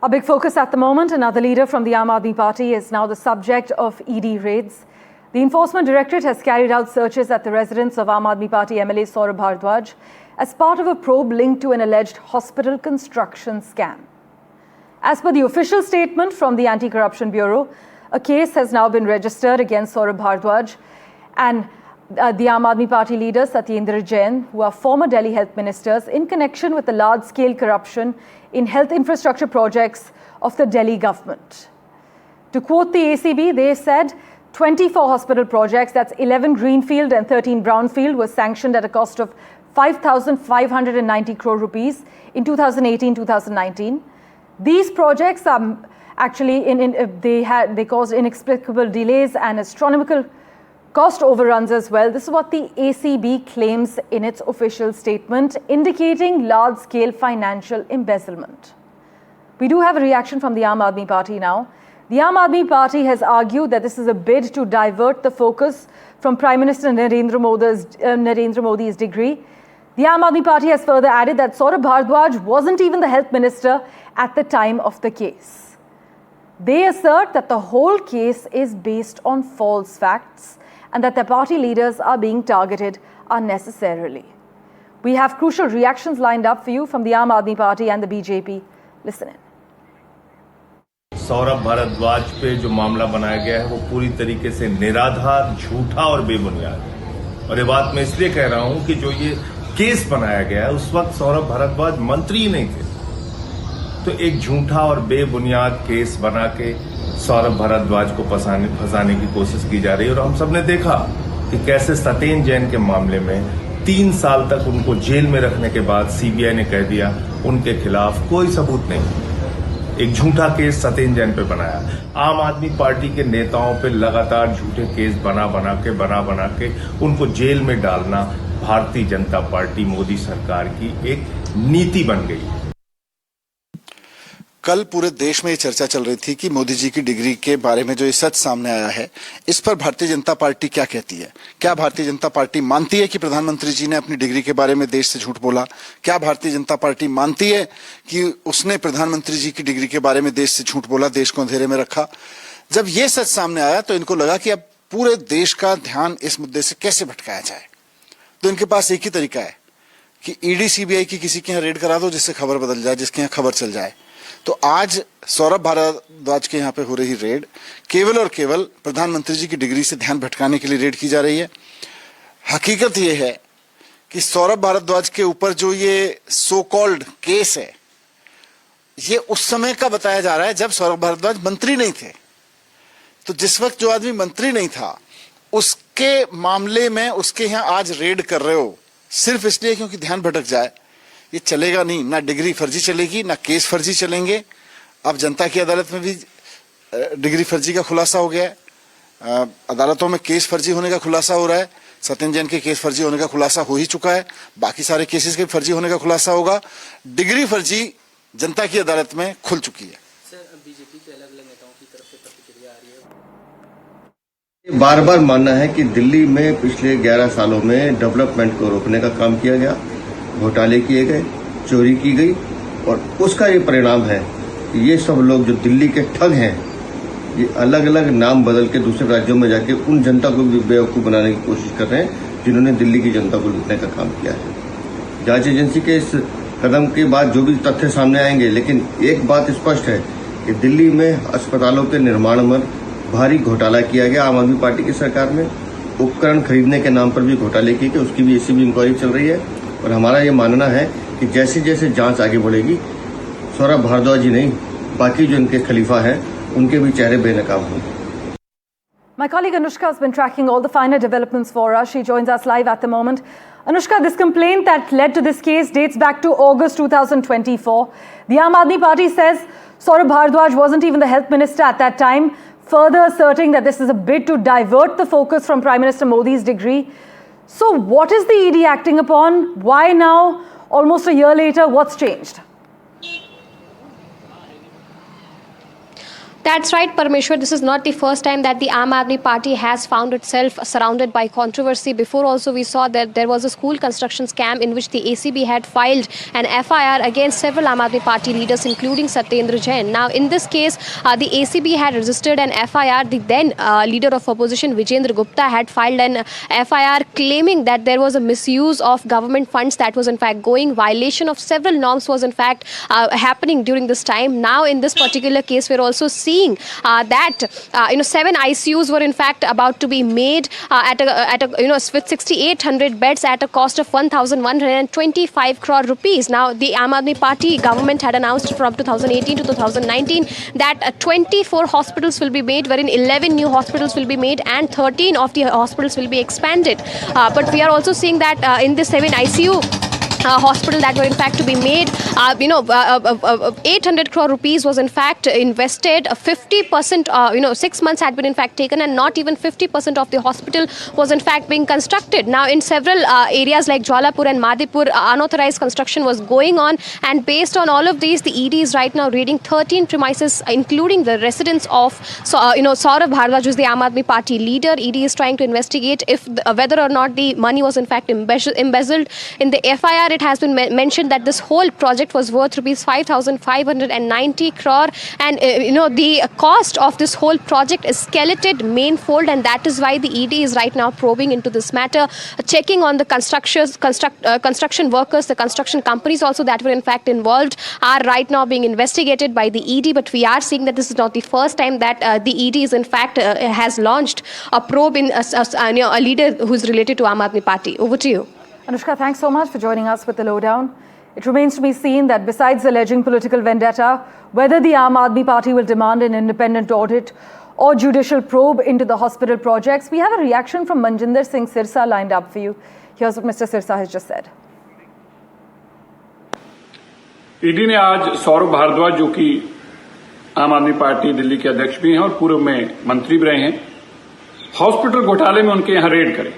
A big focus at the moment. Another leader from the Aam Aadmi Party is now the subject of ED raids. The Enforcement Directorate has carried out searches at the residence of Aam Aadmi Party MLA Saurabh Bharadwaj as part of a probe linked to an alleged hospital construction scam. As per the official statement from the Anti-Corruption Bureau, a case has now been registered against Saurabh Bharadwaj and the Aam Aadmi Party leader Satyendra Jain, who are former Delhi health ministers, in connection with the large-scale corruption in health infrastructure projects of the Delhi government. To quote the ACB, they said 24 hospital projects, that's 11 greenfield and 13 brownfield, were sanctioned at a cost of 5,590 crore rupees in 2018-2019. These projects are actually they caused inexplicable delays and astronomical cost overruns as well. This is what the ACB claims in its official statement, indicating large-scale financial embezzlement. We do have a reaction from the Aam Aadmi Party now. The Aam Aadmi Party has argued that this is a bid to divert the focus from Prime Minister Narendra Modi's degree. The Aam Aadmi Party has further added that Saurabh Bharadwaj wasn't even the health minister at the time of the case. They assert that the whole case is based on false facts and that their party leaders are being targeted unnecessarily. We have crucial reactions lined up for you from the Aam Aadmi Party and the BJP. Listen in. Saurabh Bhardwaj पे जो मामला बनाया गया है वो पूरी तरीके से निराधार, झूठा और बेबुनियाद है। और ये बात मैं इसलिए कह रहा हूं कि जो ये केस बनाया गया है उस वक्त सौरभ भारद्वाज मंत्री ही नहीं थे। तो एक झूठा और बेबुनियाद केस बना के सौरभ भारद्वाज को फंसाने की कोशिश की जा रही है। और हम सबने देखा कि कैसे सत्येंद्र जैन के मामले में 3 साल तक उनको जेल में रखने के बाद सीबीआई ने कह दिया उनके खिलाफ कोई सबूत नहीं। एक झूठा केस सत्येंद्र जैन पे बनाया। आम आदमी पार्टी के नेताओं पे लगातार झूठे केस बना बना के उनको जेल में डालना भारतीय जनता पार्टी मोदी सरकार की एक नीति बन गई। कल पूरे देश में ये चर्चा चल रही थी कि मोदी जी की डिग्री के बारे में जो ये सच सामने आया है, इस पर भारतीय जनता पार्टी क्या कहती है? क्या भारतीय जनता पार्टी मानती है कि प्रधानमंत्री जी ने अपनी डिग्री के बारे में देश से झूठ बोला? क्या भारतीय जनता पार्टी मानती है कि उसने प्रधानमंत्री जी की डिग्री के बारे में देश से झूठ बोला, देश को अंधेरे में रखा? जब ये सच सामने आया तो इनको लगा कि अब पूरे देश का ध्यान इस मुद्दे से कैसे भटकाया जाए। तो इनके पास एक ही तरीका है कि ईडी सीबीआई की किसी के यहाँ रेड करा दो जिससे खबर बदल जाए, जिसके यहाँ खबर चल जाए। तो आज सौरभ भारद्वाज के यहाँ पे हो रही रेड केवल और केवल प्रधानमंत्री जी की डिग्री से ध्यान भटकाने के लिए रेड की जा रही है। हकीकत ये है कि सौरभ भारद्वाज के ऊपर जो ये सो कॉल्ड केस है, ये उस समय का बताया जा रहा है जब सौरभ भारद्वाज मंत्री नहीं थे। तो जिस वक्त जो आदमी मंत्री नहीं था उसके मामले में उसके यहाँ आज रेड कर रहे हो सिर्फ इसलिए क्योंकि ध्यान भटक जाए, ये चलेगा नहीं। ना डिग्री फर्जी चलेगी, ना केस फर्जी चलेंगे। अब जनता की अदालत में भी डिग्री फर्जी का खुलासा हो गया है, अदालतों में केस फर्जी होने का खुलासा हो रहा है। सत्येंद्र जैन के केस फर्जी होने का खुलासा हो ही चुका है, बाकी सारे केसेस के फर्जी होने का खुलासा होगा। डिग्री फर्जी जनता की अदालत में खुल चुकी है। बीजेपी के अलग अलग नेताओं की तरफ से प्रतिक्रिया आ रही है। बार बार मानना है कि दिल्ली में पिछले 11 सालों में डेवलपमेंट को रोकने का काम किया गया, घोटाले किए गए, चोरी की गई और उसका ये परिणाम है कि ये सब लोग जो दिल्ली के ठग हैं, ये अलग अलग नाम बदल के दूसरे राज्यों में जाके उन जनता को भी बेवकूफ़ बनाने की कोशिश कर रहे हैं जिन्होंने दिल्ली की जनता को लूटने का काम किया है। जांच एजेंसी के इस कदम के बाद जो भी तथ्य सामने आएंगे, लेकिन एक बात स्पष्ट है कि दिल्ली में अस्पतालों के निर्माण में भारी घोटाला किया गया। आम आदमी पार्टी की सरकार में उपकरण खरीदने के नाम पर भी घोटाले किए गए, उसकी भी एसीबी इंक्वायरी चल रही है। और हमारा ये मानना है कि जैसे जैसे जांच आगे बढ़ेगी, सौरभ भारद्वाज जी नहीं, बाकी जो इनके खलीफा हैं उनके भी चेहरे बेनकाब होंगे। My colleague Anushka has been tracking all the finer developments for us. She joins us live at the moment. Anushka, this complaint that led to this case dates back to August 2024. The Aam Aadmi Party says Saurabh Bharadwaj wasn't even the health minister at that time, further asserting that this is a bid to divert the focus from Prime Minister Modi's degree. So what is the ED acting upon? Why now? Almost a year later, what's changed? That's right, Parmeshwar. This is not the first time that the Aam Aadmi Party has found itself surrounded by controversy. Before also we saw that there was a school construction scam in which the ACB had filed an FIR against several Aam Aadmi Party leaders, including Satyendra Jain. Now, in this case, the ACB had registered an FIR. The then leader of opposition, Vijendra Gupta, had filed an FIR claiming that there was a misuse of government funds that was in fact going. Violation of several norms was in fact happening during this time. Now, in this particular case, we're also seeing that 7 ICUs were in fact about to be made at a with 6,800 beds at a cost of 1,125 crore rupees. Now, the Aam Aadmi Party government had announced from 2018 to 2019 that 24 hospitals will be made, wherein 11 new hospitals will be made and 13 of the hospitals will be expanded. But we are also seeing that in the 7 ICU hospital that were in fact to be made, 800 crore rupees was in fact invested. 50%, 6 months had been in fact taken, and not even 50% of the hospital was in fact being constructed. Now, in several areas like Jwalapur and Madhipur, unauthorized construction was going on, and based on all of these, the ED is right now raiding 13 premises, including the residence of Saurabh Bhardwaj, who is the Aam Aadmi Party leader. ED is trying to investigate if whether or not the money was in fact embezzled. In the FIR, it has been mentioned that this whole project was worth rupees 5,590 crore, and the cost of this whole project is skeleted mainfold, and that is why the ED is right now probing into this matter, checking on the construction workers. The construction companies also that were in fact involved are right now being investigated by the ED. But we are seeing that this is not the first time that the ED is in fact has launched a probe in a leader who is related to Aam Aadmi Party. Over to you. Anushka, thanks so much for joining us with the lowdown. It remains to be seen that besides alleging political vendetta, whether the Aam Aadmi Party will demand an independent audit or judicial probe into the hospital projects. We have a reaction from Manjinder Singh Sirsa lined up for you. Here's what Mr. Sirsa has just said. ED ने आज सौरभ भारद्वाज, जो कि आम आदमी party Delhi के अध्यक्ष भी हैं और पूर्व में मंत्री भी रहे हैं, हॉस्पिटल घोटाले में उनके यहां रेड करे।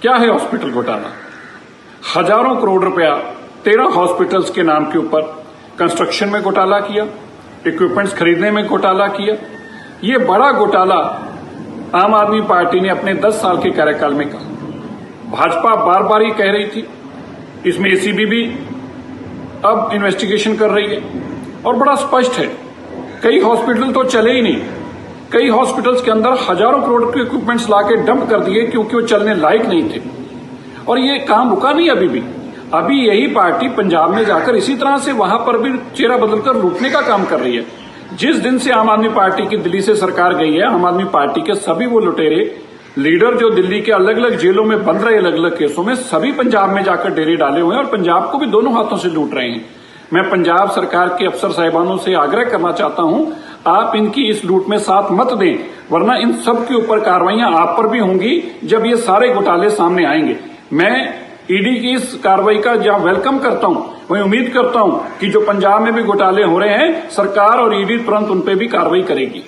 क्या है हॉस्पिटल घोटाला? हजारों करोड़ रुपया 13 हॉस्पिटल्स के नाम के ऊपर कंस्ट्रक्शन में घोटाला किया, इक्विपमेंट्स खरीदने में घोटाला किया। ये बड़ा घोटाला आम आदमी पार्टी ने अपने 10 साल के कार्यकाल में कहा। भाजपा बार बार ये कह रही थी, इसमें एसीबी भी अब इन्वेस्टिगेशन कर रही है, और बड़ा स्पष्ट है, कई हॉस्पिटल तो चले ही नहीं। कई हॉस्पिटल्स के अंदर हजारों करोड़ के इक्विपमेंट्स लाके डंप कर दिए क्योंकि वो चलने लायक नहीं थे। और ये काम रुका नहीं अभी यही पार्टी पंजाब में जाकर इसी तरह से वहां पर भी चेहरा बदलकर लूटने का काम कर रही है। जिस दिन से आम आदमी पार्टी की दिल्ली से सरकार गई है, आम आदमी पार्टी के सभी वो लुटेरे लीडर जो दिल्ली के अलग अलग जेलों में बंद रहे अलग अलग केसों में, सभी पंजाब में जाकर डेरे डाले हुए हैं और पंजाब को भी दोनों हाथों से लूट रहे हैं। मैं पंजाब सरकार के अफसर साहिबानों से आग्रह करना चाहता हूं, आप इनकी इस लूट में साथ मत दें, वरना इन सब के ऊपर कार्रवाइयां आप पर भी होंगी जब ये सारे घोटाले सामने आएंगे। मैं ईडी की इस कार्रवाई का जहां वेलकम करता हूं, वहीं उम्मीद करता हूं कि जो पंजाब में भी घोटाले हो रहे हैं, सरकार और ईडी तुरंत उन पर भी कार्रवाई करेगी।